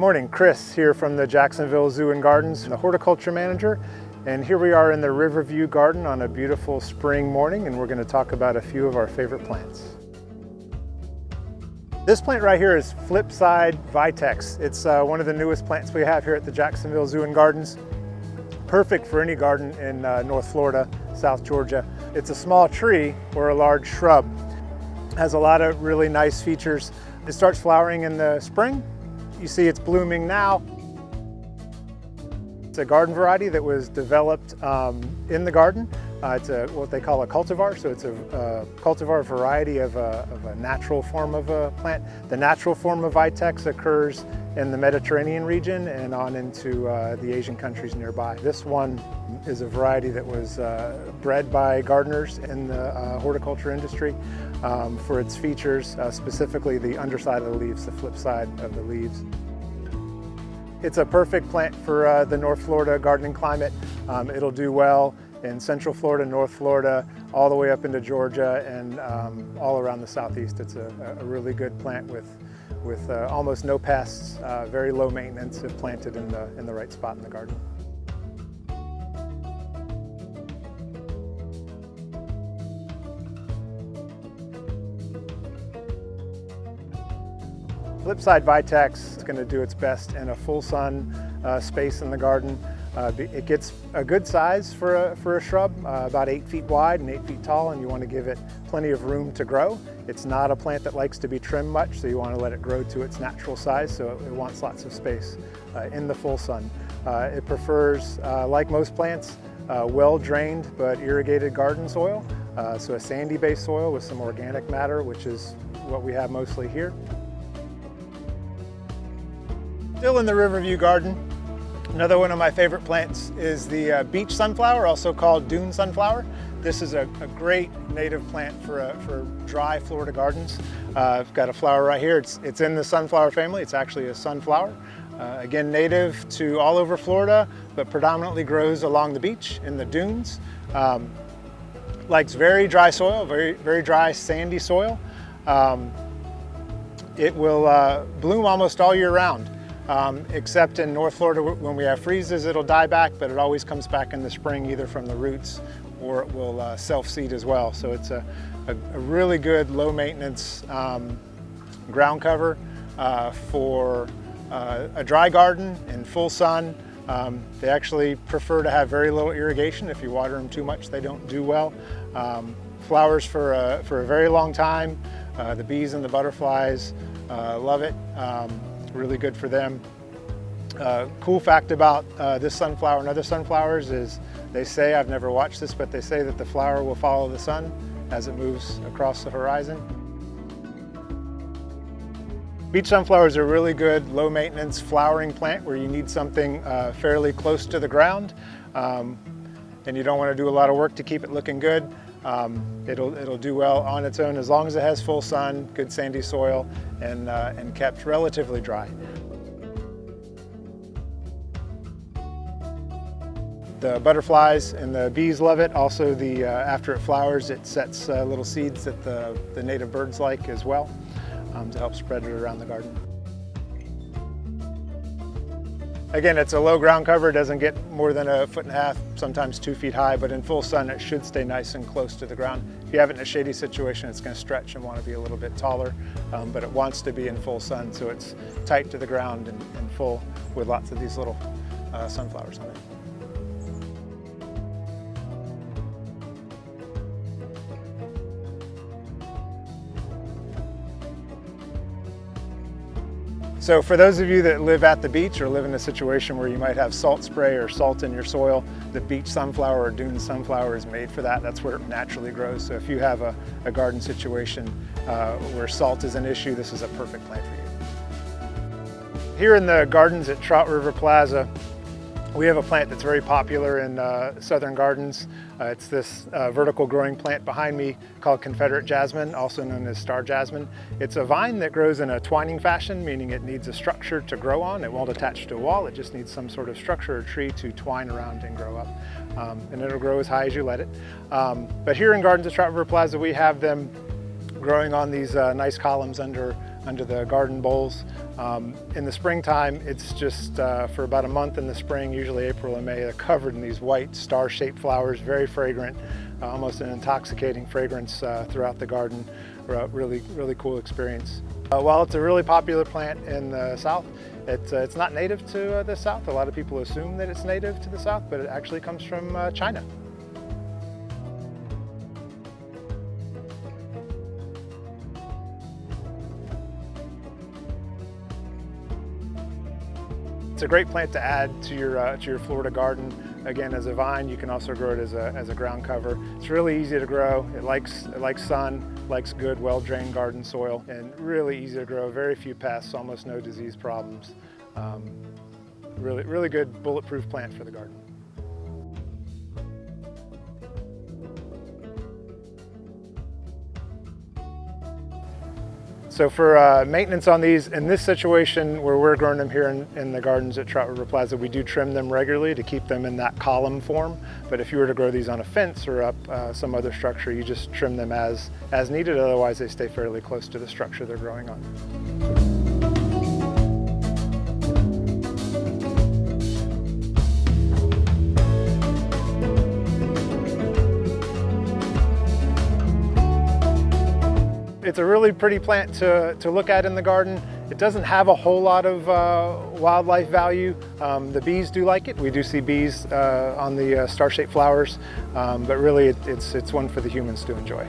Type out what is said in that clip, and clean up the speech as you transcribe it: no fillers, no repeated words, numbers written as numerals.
Morning, Chris here from the Jacksonville Zoo and Gardens, the horticulture manager. And here we are in the Riverview Garden on a beautiful spring morning, and we're going to talk about a few of our favorite plants. This plant right here is Flipside Vitex. It's one of the newest plants we have here at the Jacksonville Zoo and Gardens. Perfect for any garden in North Florida, South Georgia. It's a small tree or a large shrub. It has a lot of really nice features. It starts flowering in the spring. You see it's blooming now. It's a garden variety that was developed in the garden. It's what they call a cultivar, so it's a cultivar variety of a natural form of a plant. The natural form of Vitex occurs in the Mediterranean region and on into the Asian countries nearby. This one is a variety that was bred by gardeners in the horticulture industry for its features, specifically the underside of the leaves, the flip side of the leaves. It's a perfect plant for the North Florida gardening climate. It'll do well in Central Florida, North Florida, all the way up into Georgia and all around the Southeast. It's a really good plant with almost no pests, very low maintenance if planted in the right spot in the garden. Flipside Vitex is going to do its best in a full sun space in the garden. It gets a good size for a shrub, about 8 feet wide and 8 feet tall, and you want to give it plenty of room to grow. It's not a plant that likes to be trimmed much, so you want to let it grow to its natural size, so it wants lots of space in the full sun. It prefers, like most plants, well-drained but irrigated garden soil, so a sandy-based soil with some organic matter, which is what we have mostly here. Still in the Riverview Garden, another one of my favorite plants is the Beech Sunflower, also called dune sunflower. This is a great native plant for dry Florida gardens. I've got a flower right here. It's in the sunflower family. It's actually a sunflower. Again, native to all over Florida, but predominantly grows along the beach in the dunes. Likes very dry soil, very dry sandy soil. It will bloom almost all year round. Except in North Florida, when we have freezes, it'll die back, but it always comes back in the spring, either from the roots or it will self-seed as well. So it's a really good low maintenance ground cover for a dry garden in full sun. They actually prefer to have very little irrigation. If you water them too much, they don't do well. Flowers for a very long time. The bees and the butterflies love it. Really good for them. Cool fact about this sunflower and other sunflowers is they say, I've never watched this, but they say that the flower will follow the sun as it moves across the horizon. Beech sunflower is a really good low maintenance flowering plant where you need something fairly close to the ground and you don't want to do a lot of work to keep it looking good. It'll do well on its own as long as it has full sun, good sandy soil, and kept relatively dry. The butterflies and the bees love it. Also, after it flowers, it sets little seeds that the native birds like as well to help spread it around the garden. Again, it's a low ground cover. It doesn't get more than 1.5 feet, sometimes 2 feet high, but in full sun, it should stay nice and close to the ground. If you have it in a shady situation, it's going to stretch and want to be a little bit taller, but it wants to be in full sun, so it's tight to the ground and full with lots of these little sunflowers on it. So for those of you that live at the beach or live in a situation where you might have salt spray or salt in your soil, the beech sunflower or dune sunflower is made for that. That's where it naturally grows. So if you have a garden situation where salt is an issue, this is a perfect plant for you. Here in the gardens at Trout River Plaza, we have a plant that's very popular in southern gardens. It's this vertical growing plant behind me called confederate jasmine, also known as star jasmine. It's a vine that grows in a twining fashion, meaning it needs a structure to grow on. It won't attach to a wall, it just needs some sort of structure or tree to twine around and grow up. And it'll grow as high as you let it. But here in Gardens at Trout River Plaza, we have them growing on these nice columns under under the garden bowls. In the springtime, it's just for about a month in the spring, usually April and May, they're covered in these white star-shaped flowers, very fragrant, almost an intoxicating fragrance throughout the garden. Really cool experience. While it's a really popular plant in the South, it's not native to the South. A lot of people assume that it's native to the South, but it actually comes from China. It's a great plant to add to your Florida garden. Again, as a vine, you can also grow it as a ground cover. It's really easy to grow. It likes sun, likes good, well-drained garden soil, and really easy to grow. Very few pests, almost no disease problems. Really good bulletproof plant for the garden. So for maintenance on these, in this situation where we're growing them here in the gardens at Trout River Plaza, we do trim them regularly to keep them in that column form. But if you were to grow these on a fence or up some other structure, you just trim them as needed. Otherwise, they stay fairly close to the structure they're growing on. It's a really pretty plant to look at in the garden. It doesn't have a whole lot of wildlife value. The bees do like it. We do see bees on the star-shaped flowers, but really it's one for the humans to enjoy.